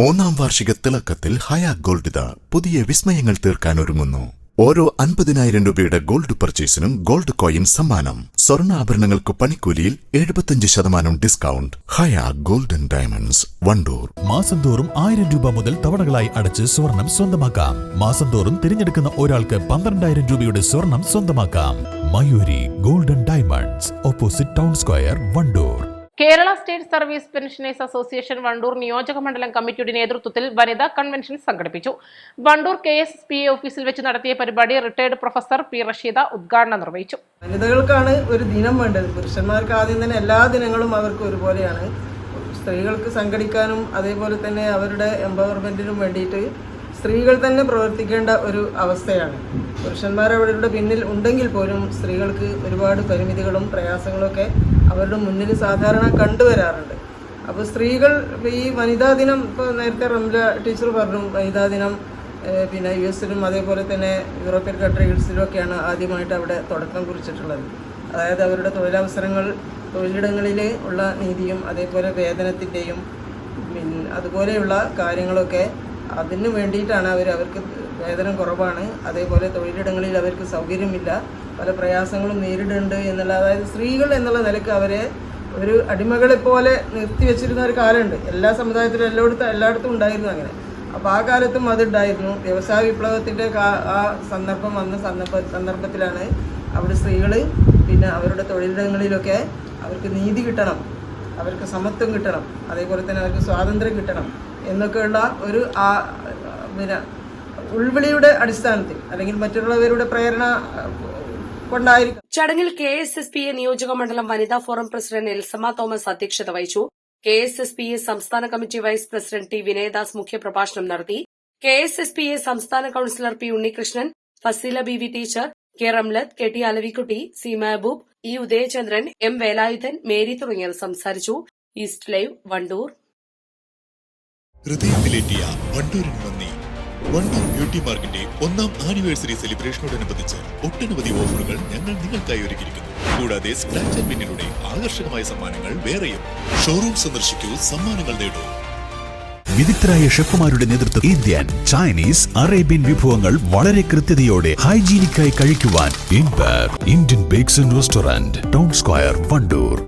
മൂന്നാം വാർഷിക തിളക്കത്തിൽ ഹയ ഗോൾഡ് പുതിയ വിസ്മയങ്ങൾ തീർക്കാൻ ഒരുങ്ങുന്നു. ഓരോ 50,000 രൂപയുടെ ഗോൾഡ് പർച്ചേസിനും ഗോൾഡ് കോയിൻ സമ്മാനം. സ്വർണ്ണാഭരണങ്ങൾക്ക് പണിക്കൂലിയിൽ 75% ഡിസ്കൗണ്ട്. ഹയ ഗോൾഡൻ ഡയമണ്ട്സ്, വണ്ടൂർ. മാസം തോറും 1000 രൂപ മുതൽ തവണകളായി അടച്ച് സ്വർണം സ്വന്തമാക്കാം. മാസം തോറും തിരഞ്ഞെടുക്കുന്ന ഒരാൾക്ക് 12,000 രൂപയുടെ സ്വർണം സ്വന്തമാക്കാം. Mayuri golden diamonds, opposite town square, Wandoor. Kerala state service pensioners association Wandoor നിയോജക മണ്ഡലം കമ്മിറ്റിയുടെ നേതൃത്വത്തിൽ വനിതാ കൺവെൻഷൻ സംഘടിപ്പിച്ചു. വണ്ടൂർ KSPA ഓഫീസിൽ വെച്ച് നടത്തിയ പരിപാടി റിട്ടയർഡ് പ്രൊഫസർ പി റഷീദ ഉദ്ഘാടനം നിർവഹിച്ചു. വനിതകൾക്കാണ് ഒരു ദിനം വേണ്ടത്. പുരുഷന്മാർക്ക് ആദ്യം തന്നെ എല്ലാ ദിനങ്ങളും അവർക്ക് ഒരുപോലെയാണ്. സ്ത്രീകൾക്ക് സംഘടിക്കാനും അതേപോലെ തന്നെ അവരുടെ എംപവർമെന്റിനും വേണ്ടിയിട്ട് സ്ത്രീകൾ തന്നെ പ്രവർത്തിക്കേണ്ട ഒരു അവസ്ഥയാണ്. പുരുഷന്മാർ അവരുടെ പിന്നിൽ ഉണ്ടെങ്കിൽ പോലും സ്ത്രീകൾക്ക് ഒരുപാട് പരിമിതികളും പ്രയാസങ്ങളൊക്കെ അവരുടെ മുന്നിൽ സാധാരണ കണ്ടുവരാറുണ്ട്. അപ്പോൾ സ്ത്രീകൾ ഈ വനിതാ ദിനം, ഇപ്പോൾ നേരത്തെ റംല ടീച്ചർ പറഞ്ഞു, വനിതാ ദിനം പിന്നെ US അതേപോലെ തന്നെ യൂറോപ്യൻ കൺട്രീസിലൊക്കെയാണ് ആദ്യമായിട്ട് അവിടെ തുടക്കം കുറിച്ചിട്ടുള്ളത്. അതായത് അവരുടെ തൊഴിലവസരങ്ങൾ, തൊഴിലിടങ്ങളിൽ ഉള്ള നീതിയും അതേപോലെ വേതനത്തിൻ്റെയും അതുപോലെയുള്ള കാര്യങ്ങളൊക്കെ അതിന് വേണ്ടിയിട്ടാണ് അവർക്ക് വേതനം കുറവാണ്, അതേപോലെ തൊഴിലിടങ്ങളിൽ അവർക്ക് സൗകര്യമില്ല, പല പ്രയാസങ്ങളും നേരിടുന്നുണ്ട് എന്നുള്ള, അതായത് സ്ത്രീകൾ എന്നുള്ള നിലയ്ക്ക് അവരെ ഒരു അടിമകളെ പോലെ നിർത്തിവെച്ചിരുന്ന ഒരു കാലമുണ്ട്. എല്ലാ സമുദായത്തിലും എല്ലായിടത്തും ഉണ്ടായിരുന്നു അങ്ങനെ. അപ്പോൾ ആ കാലത്തും അതുണ്ടായിരുന്നു. വ്യവസായ വിപ്ലവത്തിൻ്റെ ആ സന്ദർഭം വന്ന സന്ദർഭത്തിലാണ് അവിടെ സ്ത്രീകൾ പിന്നെ അവരുടെ തൊഴിലിടങ്ങളിലൊക്കെ അവർക്ക് നീതി കിട്ടണം, അവർക്ക് സമത്വം കിട്ടണം, അതേപോലെ തന്നെ അവർക്ക് സ്വാതന്ത്ര്യം കിട്ടണം എന്നൊക്കെയുള്ള ഒരു പിന്നെ ഉൾവിളിയുടെ അടിസ്ഥാനത്തിൽ അല്ലെങ്കിൽ മറ്റുള്ളവരുടെ പ്രേരണ കൊണ്ടായിരിക്കും. ചടങ്ങിൽ KSSPA നിയോജക മണ്ഡലം വനിതാ ഫോറം പ്രസിഡന്റ് എൽസമ്മ തോമസ് അധ്യക്ഷത വഹിച്ചു. KSSPA സംസ്ഥാന committee vice president T Vinayadas മുഖ്യപ്രഭാഷണം നടത്തി. KSSPA സംസ്ഥാന councillor P Unnikrishnan, Fazeela BV teacher, K Ramlath, KT Alavikutty, C Mehaboob, E Udayachandran, M Velayudhan, Mary തുടങ്ങിയവർ സംസാരിച്ചു. East live, Wandoor. ഹൃദയത്തിലേറ്റിയ വണ്ടൂരിന് നന്ദി. വണ്ടൂർ ബ്യൂട്ടി മാർക്കിന്റെ 1ാം ആനിവേഴ്സറി സെലിബ്രേഷനോടനുബന്ധിച്ച് ഒട്ടനവധി ഓഫറുകൾ ഞങ്ങൾ നിങ്ങൾക്കായി ഒരുക്കിയിരിക്കുന്നു. കൂടാതെ സ്ക്രാച്ച് ആൻഡ് വിന്നിലൂടെ ആകർഷകമായ സമ്മാനങ്ങൾ വേറെയും. ഷോറൂം സന്ദർശിക്കൂ, സമ്മാനങ്ങൾ നേടൂ. വിദഗ്ധരായ ഷെഫുമാരുടെ നേതൃത്വം ഇന്ത്യൻ, ചൈനീസ്, അറേബ്യൻ വിഭവങ്ങൾ വളരെ കൃത്യതയോടെ ഹൈജീനിക്കായി കഴിക്കുവാൻ Indian bakes and restaurant, town square, Wandoor.